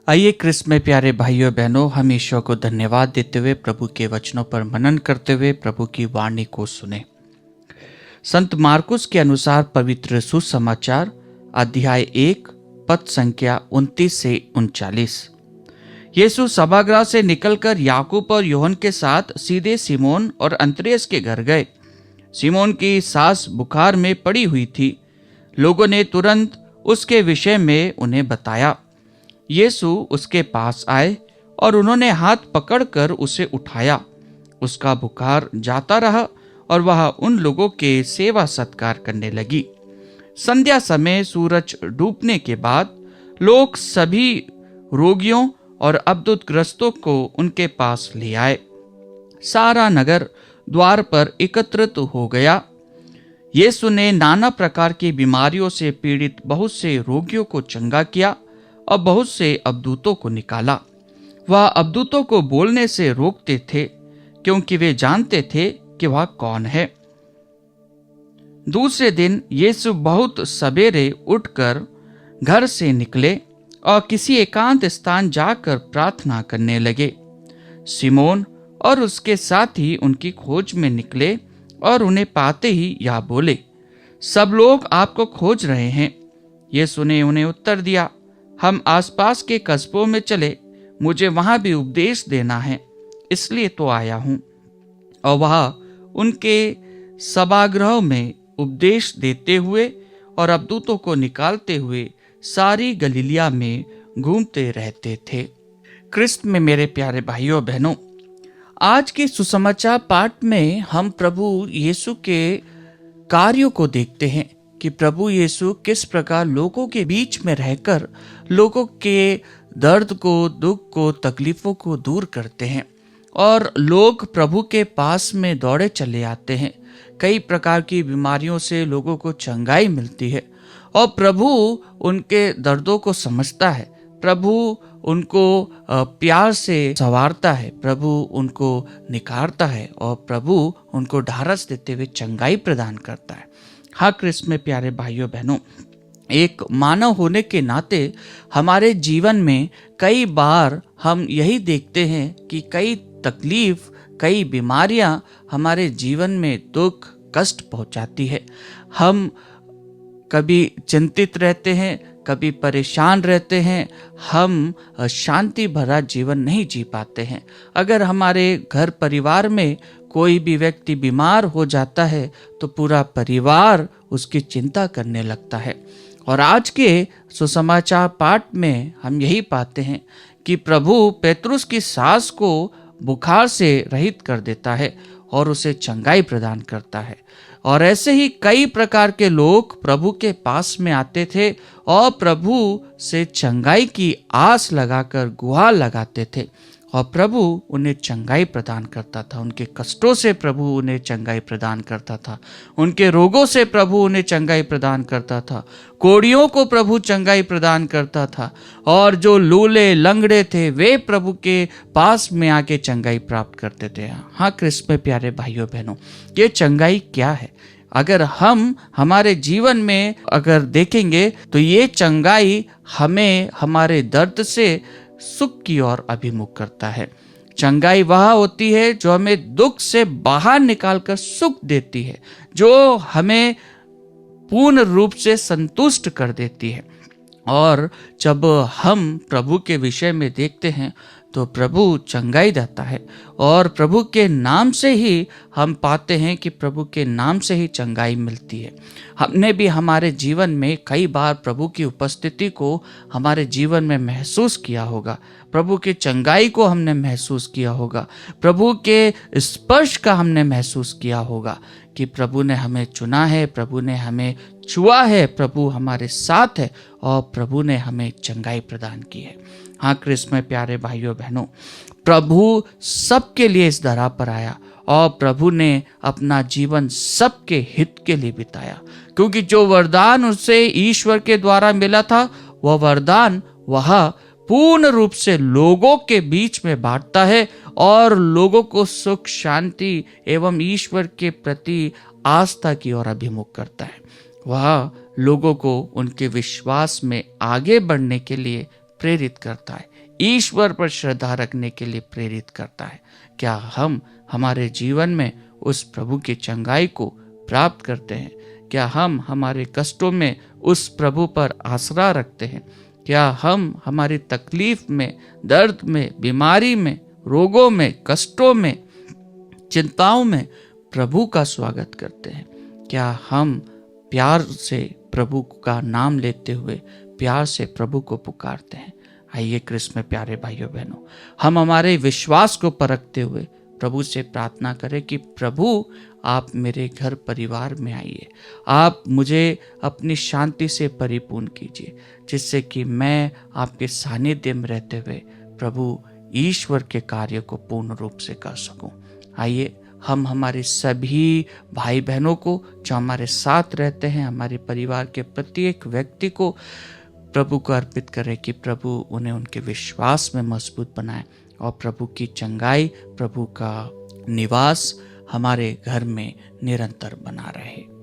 आइए क्रिस्त में प्यारे भाइयों बहनों, हम ईश्वर को धन्यवाद देते हुए प्रभु के वचनों पर मनन करते हुए प्रभु की वाणी को सुने। संत मार्कुस के अनुसार पवित्र सुसमाचार अध्याय 1 पद संख्या 29 से 39। यीशु सभागृह से निकलकर याकूब और योहन के साथ सीधे सिमोन और अंद्रियास के घर गए। सिमोन की सास बुखार में पड़ी हुई थी। लोगों ने तुरंत उसके विषय में उन्हें बताया। यीशु उसके पास आए और उन्होंने हाथ पकड़कर उसे उठाया। उसका बुखार जाता रहा और वह उन लोगों के सेवा सत्कार करने लगी। संध्या समय सूरज डूबने के बाद लोग सभी रोगियों और अब्दुतग्रस्तों को उनके पास ले आए। सारा नगर द्वार पर एकत्रित हो गया। यीशु ने नाना प्रकार की बीमारियों से पीड़ित बहुत से रोगियों को चंगा किया और बहुत से अबदूतों को निकाला। वह अबदूतों को बोलने से रोकते थे क्योंकि वे जानते थे कि वह कौन है। दूसरे दिन यीशु बहुत सवेरे उठकर घर से निकले और किसी एकांत स्थान जाकर प्रार्थना करने लगे। सिमोन और उसके साथी उनकी खोज में निकले और उन्हें पाते ही यह बोले, सब लोग आपको खोज रहे हैं। यीशु ने उन्हें उत्तर दिया, हम आसपास के कस्बों में चले, मुझे वहां भी उपदेश देना है, इसलिए तो आया हूं। और वह उनके सभागृह में उपदेश देते हुए और अबदूतों को निकालते हुए सारी गलीलिया में घूमते रहते थे। क्रिस्त में मेरे प्यारे भाइयों बहनों, आज के सुसमाचार पाठ में हम प्रभु यीशु के कार्यों को देखते हैं कि प्रभु यीशु किस प्रकार लोगों के बीच में रहकर लोगों के दर्द को, दुख को, तकलीफों को दूर करते हैं और लोग प्रभु के पास में दौड़े चले आते हैं। कई प्रकार की बीमारियों से लोगों को चंगाई मिलती है और प्रभु उनके दर्दों को समझता है। प्रभु उनको प्यार से संवारता है, प्रभु उनको निखारता है और प्रभु उनको ढारस देते हुए चंगाई प्रदान करता है। हाँ क्रिस्त में प्यारे भाइयों बहनों, एक मानव होने के नाते हमारे जीवन में कई बार हम यही देखते हैं कि कई तकलीफ, कई बीमारियां हमारे जीवन में दुख, कष्ट पहुंचाती है। हम कभी चिंतित रहते हैं, कभी परेशान रहते हैं, हम शांति भरा जीवन नहीं जी पाते हैं। अगर हमारे घर परिवार में कोई भी व्यक्ति बीमार हो जाता है तो पूरा परिवार उसकी चिंता करने लगता है। और आज के सुसमाचार पाठ में हम यही पाते हैं कि प्रभु पेतरुस की सास को बुखार से रहित कर देता है और उसे चंगाई प्रदान करता है। और ऐसे ही कई प्रकार के लोग प्रभु के पास में आते थे और प्रभु से चंगाई की आस लगाकर गुहार लगाते थे और प्रभु उन्हें चंगाई प्रदान करता था। उनके कष्टों से प्रभु उन्हें चंगाई प्रदान करता था, उनके रोगों से प्रभु उन्हें चंगाई प्रदान करता था, कोढ़ियों को प्रभु चंगाई प्रदान करता था और जो लूले लंगड़े थे वे प्रभु के पास में आके चंगाई प्राप्त करते थे। हाँ क्रिस्त में प्यारे भाइयों बहनों, ये चंगाई क्या है? अगर हम हमारे जीवन में अगर देखेंगे तो ये चंगाई हमें हमारे दर्द से सुख की ओर अभिमुख करता है। चंगाई वह होती है जो हमें दुख से बाहर निकालकर सुख देती है, जो हमें पूर्ण रूप से संतुष्ट कर देती है। और जब हम प्रभु के विषय में देखते हैं तो प्रभु चंगाई देता है और प्रभु के नाम से ही हम पाते हैं कि प्रभु के नाम से ही चंगाई मिलती है। हमने भी हमारे जीवन में कई बार प्रभु की उपस्थिति को हमारे जीवन में महसूस किया होगा, प्रभु की चंगाई को हमने महसूस किया होगा, प्रभु के स्पर्श का हमने महसूस किया होगा कि प्रभु ने हमें चुना है, प्रभु ने हमें छुआ है, प्रभु हमारे साथ है और प्रभु ने हमें चंगाई प्रदान की है। हाँ क्रिस्त में प्यारे भाइयों बहनों, प्रभु सबके लिए इस धरा पर आया और प्रभु ने अपना जीवन सबके हित के लिए बिताया, क्योंकि जो वरदान उसे ईश्वर के द्वारा मिला था वह वरदान वह पूर्ण रूप से लोगों के बीच में बांटता है और लोगों को सुख, शांति एवं ईश्वर के प्रति आस्था की ओर अभिमुख करता है। वह लोगों को उनके विश्वास में आगे बढ़ने के लिए प्रेरित करता है। ईश्वर पर श्रद्धा रखने के लिए प्रेरित करता है। क्या हम हमारे जीवन में उस प्रभु की चंगाई को प्राप्त करते हैं? क्या हम हमारे कष्टों में उस प्रभु पर आसरा रखते हैं? क्या हम हमारी तकलीफ में, दर्द में, बीमारी में, रोगों में, कष्टों में, चिंताओं में प्रभु का स्वागत करते हैं? क्या हम प्यार से प्रभु का नाम लेते हुए प्यार से प्रभु को पुकारते हैं? आइए क्रिस्त में प्यारे भाइयों बहनों, हम हमारे विश्वास को परखते हुए प्रभु से प्रार्थना करें कि प्रभु आप मेरे घर परिवार में आइए, आप मुझे अपनी शांति से परिपूर्ण कीजिए, जिससे कि मैं आपके सानिध्य में रहते हुए प्रभु ईश्वर के कार्य को पूर्ण रूप से कर सकूं। आइए हम हमारे सभी भाई बहनों को जो हमारे साथ रहते हैं, हमारे परिवार के प्रत्येक व्यक्ति को प्रभु को अर्पित करें कि प्रभु उन्हें उनके विश्वास में मजबूत बनाए और प्रभु की चंगाई, प्रभु का निवास हमारे घर में निरंतर बना रहे।